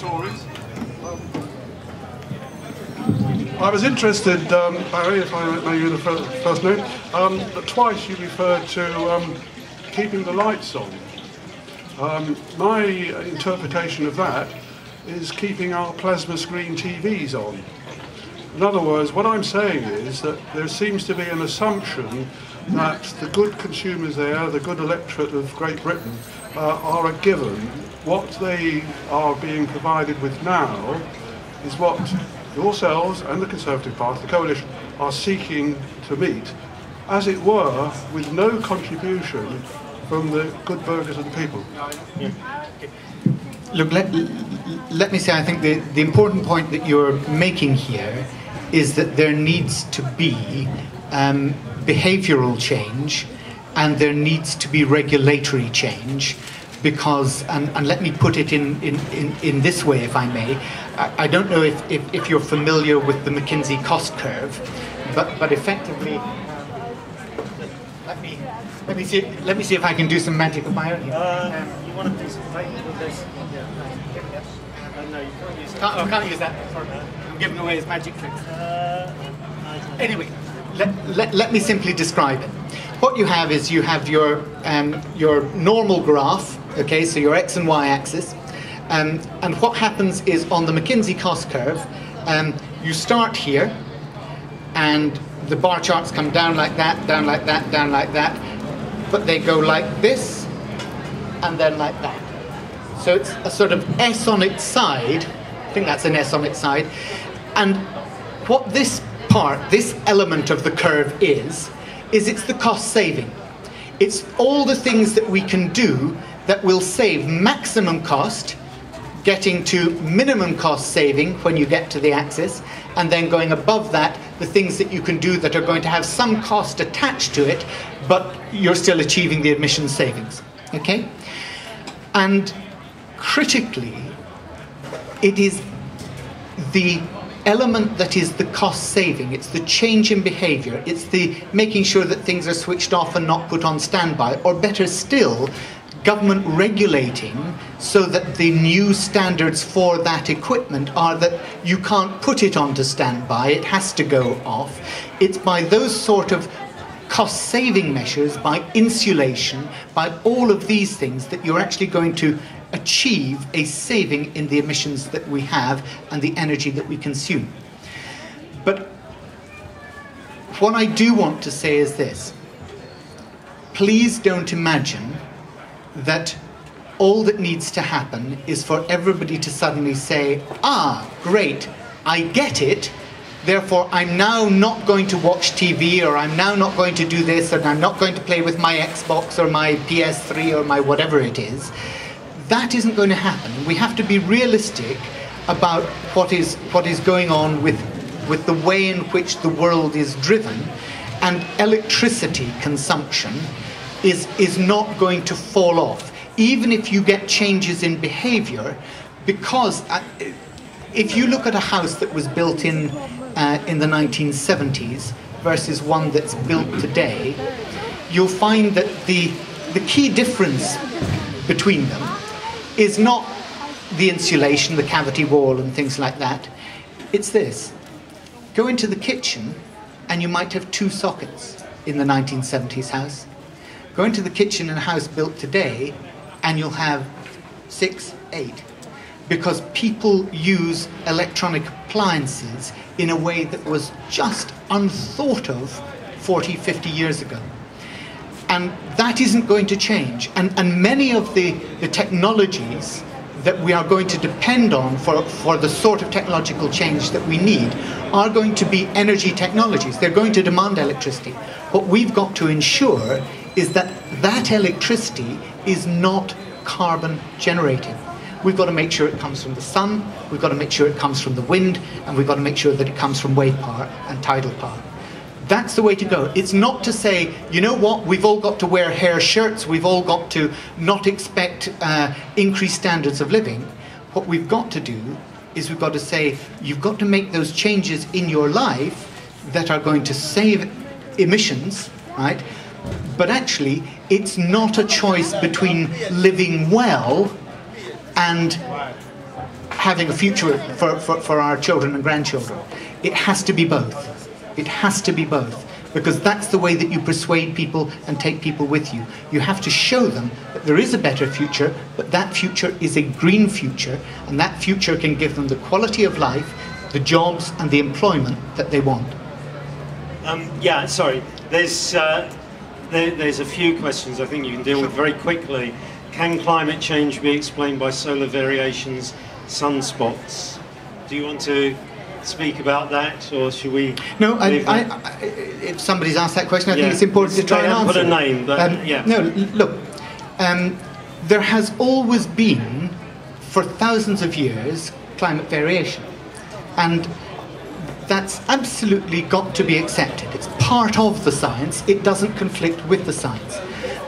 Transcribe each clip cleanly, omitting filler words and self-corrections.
Tories. I was interested, Barry, if I may use the first name, that twice you referred to keeping the lights on. My interpretation of that is keeping our plasma screen TVs on. In other words, what I'm saying is that there seems to be an assumption that the good consumers there, the good electorate of Great Britain, are a given. What they are being provided with now is what yourselves and the Conservative Party, the coalition, are seeking to meet, as it were, with no contribution from the good burghers of the people. Yeah. Look, let me say, I think the important point that you're making here is that there needs to be behavioural change and there needs to be regulatory change, because, and let me put it in this way, if I may. I don't know if you're familiar with the McKinsey cost curve, but effectively, let me see if I can do some magic of my own here. You want to do some paper with this? No, you can't use that. I can't use that. Sorry, I'm giving away his magic tricks. Anyway, let me simply describe it. What you have is you have your normal graph, okay, so your x and y axis, and what happens is on the McKinsey cost curve, you start here, and the bar charts come down like that, down like that, down like that, but they go like this, and then like that. So it's a sort of S on its side. I think that's an S on its side. And what this part, this element of the curve is it's the cost saving. It's all the things that we can do that will save maximum cost, getting to minimum cost saving when you get to the axis, and then going above that, the things that you can do that are going to have some cost attached to it, but you're still achieving the emissions savings. Okay? And critically, it is the element that is the cost saving, it's the change in behaviour, it's the making sure that things are switched off and not put on standby, or better still, government regulating so that the new standards for that equipment are that you can't put it onto standby, it has to go off. It's by those sort of cost-saving measures, by insulation, by all of these things that you're actually going to achieve a saving in the emissions that we have and the energy that we consume. But what I do want to say is this. Please don't imagine that all that needs to happen is for everybody to suddenly say, ah, great, I get it, therefore I'm now not going to watch TV, or I'm now not going to do this, and I'm not going to play with my Xbox or my PS3 or my whatever it is. That isn't going to happen. We have to be realistic about what is going on with the way in which the world is driven, and electricity consumption is not going to fall off, even if you get changes in behaviour, because if you look at a house that was built in the 1970s versus one that's built today, you'll find that the key difference between them is not the insulation, the cavity wall and things like that. It's this. Go into the kitchen and you might have 2 sockets in the 1970s house. Go into the kitchen in a house built today and you'll have 6, 8. Because people use electronic appliances in a way that was just unthought of 40, 50 years ago. And that isn't going to change. And many of the technologies that we are going to depend on for the sort of technological change that we need are going to be energy technologies. They're going to demand electricity. What we've got to ensure is that that electricity is not carbon generated. We've got to make sure it comes from the sun, we've got to make sure it comes from the wind, and we've got to make sure that it comes from wave power and tidal power. That's the way to go. It's not to say, you know what, we've all got to wear hair shirts, we've all got to not expect increased standards of living. What we've got to do is we've got to say, you've got to make those changes in your life that are going to save emissions, right? But actually, it's not a choice between living well and having a future for our children and grandchildren. It has to be both. It has to be both. Because that's the way that you persuade people and take people with you. You have to show them that there is a better future, but that future is a green future, and that future can give them the quality of life, the jobs and the employment that they want. Yeah, sorry. There's a few questions I think you can deal with very quickly. Can climate change be explained by solar variations, sunspots? Do you want to speak about that, or should we? No, if somebody's asked that question, I think it's important to try and answer. Put a name, but yeah. No, look, there has always been, for thousands of years, climate variation, and that's absolutely got to be accepted. It's part of the science. It doesn't conflict with the science.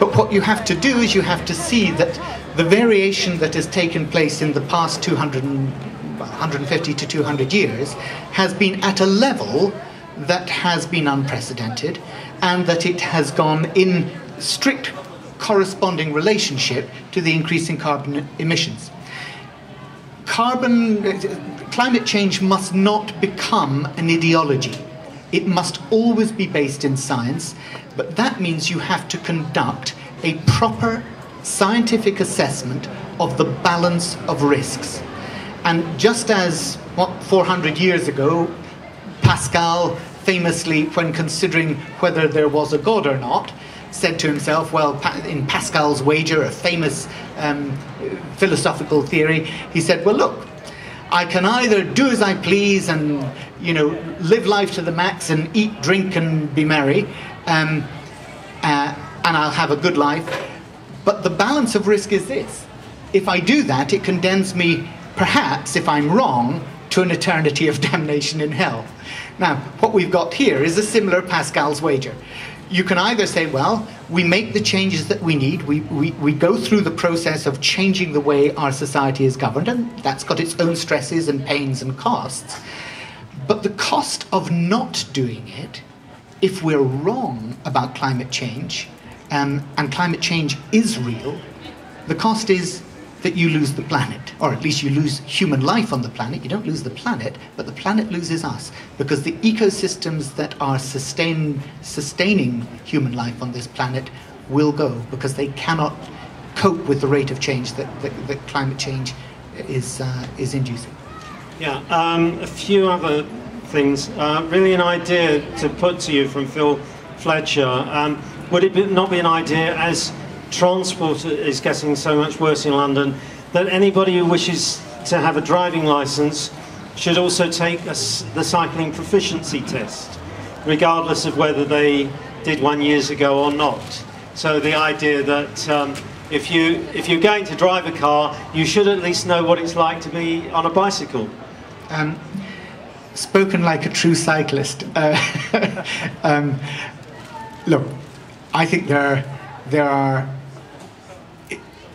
But what you have to do is you have to see that the variation that has taken place in the past 150 to 200 years has been at a level that has been unprecedented, and that it has gone in strict corresponding relationship to the increase in carbon emissions. Climate change must not become an ideology. It must always be based in science, but that means you have to conduct a proper scientific assessment of the balance of risks. And just as, 400 years ago, Pascal famously, when considering whether there was a God or not, said to himself, well, in Pascal's wager, a famous philosophical theory, he said, well, look, I can either do as I please and, live life to the max and eat, drink and be merry, and I'll have a good life. But the balance of risk is this. If I do that, it condemns me, perhaps, if I'm wrong, to an eternity of damnation in hell. Now, what we've got here is a similar Pascal's wager. You can either say, well, we make the changes that we need, we go through the process of changing the way our society is governed, and that's got its own stresses and pains and costs. But the cost of not doing it, if we're wrong about climate change, and climate change is real, the cost is that you lose the planet, or at least you lose human life on the planet. You don't lose the planet, but the planet loses us, because the ecosystems that are sustaining human life on this planet will go, because they cannot cope with the rate of change that climate change is inducing. Yeah, a few other things. Really an idea to put to you from Phil Fletcher. Would it not be an idea, as transport is getting so much worse in London, that anybody who wishes to have a driving licence should also take the cycling proficiency test, regardless of whether they did one years ago or not? So the idea that if you're going to drive a car, you should at least know what it's like to be on a bicycle. Spoken like a true cyclist. Look, I think there are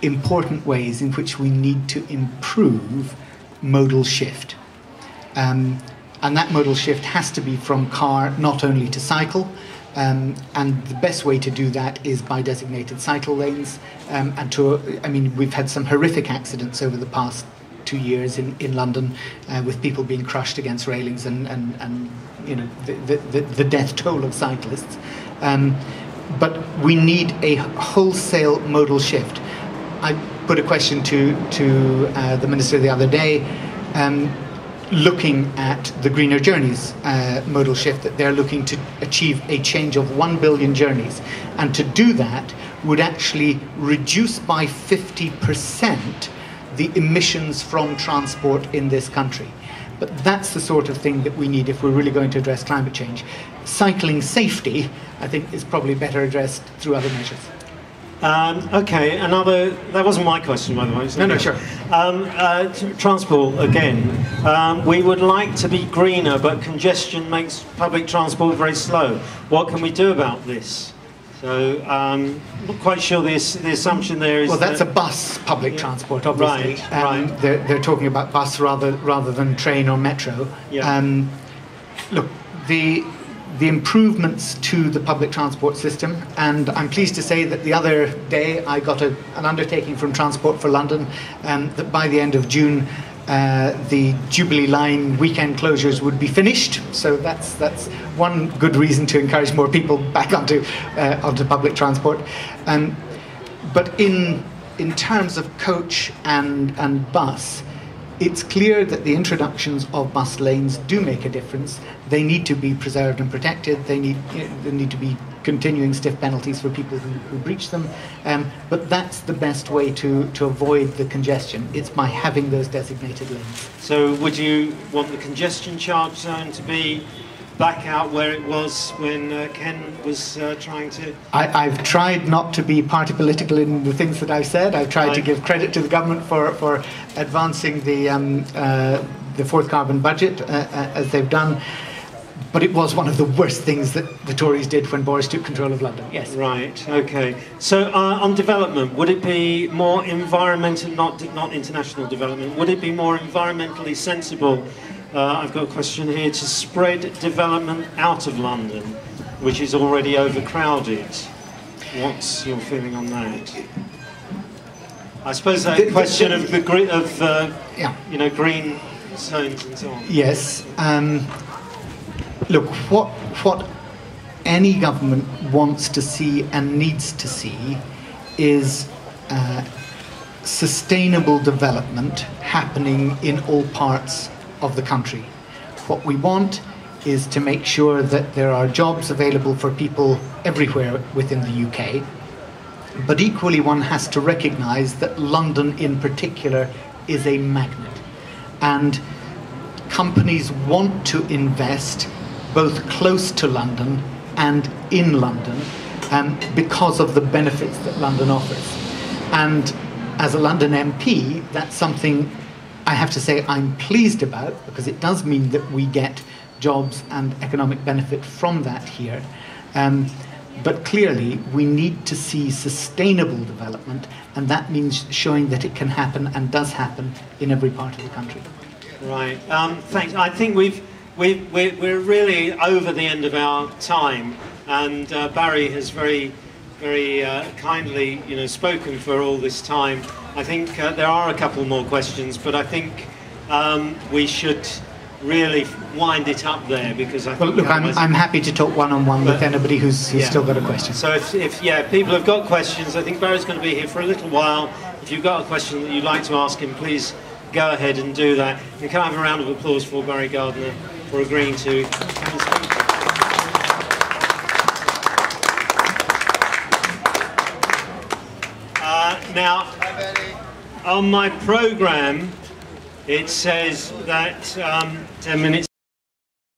important ways in which we need to improve modal shift. And that modal shift has to be from car not only to cycle, and the best way to do that is by designated cycle lanes. We've had some horrific accidents over the past 2 years in London, with people being crushed against railings and the death toll of cyclists. But we need a wholesale modal shift. I put a question to the Minister the other day, looking at the Greener Journeys modal shift, that they're looking to achieve a change of 1 billion journeys. And to do that would actually reduce by 50% the emissions from transport in this country. But that's the sort of thing that we need if we're really going to address climate change. Cycling safety, I think, is probably better addressed through other measures. Okay, that wasn't my question, by the way. No, sure. Transport, again. We would like to be greener, but congestion makes public transport very slow. What can we do about this? So, I'm not quite sure the assumption there is... Well, that's a bus public transport, obviously. Right. They're talking about bus rather than train or metro. Yeah. Look, the improvements to the public transport system, and I'm pleased to say that the other day I got an undertaking from Transport for London that by the end of June the Jubilee Line weekend closures would be finished. So that's one good reason to encourage more people back onto public transport. But in terms of coach and bus, it's clear that the introductions of bus lanes do make a difference. They need to be preserved and protected. There need to be continuing stiff penalties for people who breach them. But that's the best way to avoid the congestion. It's by having those designated lanes. So would you want the congestion charge zone to be back out where it was when Ken was trying to... I've tried not to be party political in the things that I've said. I've tried to give credit to the government for advancing the fourth carbon budget as they've done. But it was one of the worst things that the Tories did when Boris took control of London, yes. Right, okay. So on development, would it be more environmental, not international development, would it be more environmentally sensible, I've got a question here, to spread development out of London, which is already overcrowded? What's your feeling on that? I suppose that question of the green zones and so on. Yes. Look, what any government wants to see and needs to see is sustainable development happening in all parts of the country. What we want is to make sure that there are jobs available for people everywhere within the UK, but equally one has to recognise that London in particular is a magnet, and companies want to invest both close to London and in London because of the benefits that London offers. And as a London MP, that's something I have to say I'm pleased about, because it does mean that we get jobs and economic benefit from that here. But clearly we need to see sustainable development, and that means showing that it can happen and does happen in every part of the country. Right, thanks. I think we're really over the end of our time, and Barry has very kindly, spoken for all this time. I think there are a couple more questions, but I think we should really wind it up there, because I think... Well, look, I'm happy to talk one-on-one with anybody who's still got a question. So if people have got questions, I think Barry's going to be here for a little while. If you've got a question that you'd like to ask him, please go ahead and do that. And can I have a round of applause for Barry Gardiner for agreeing to come and speak? Now, on my programme, it says that 10 minutes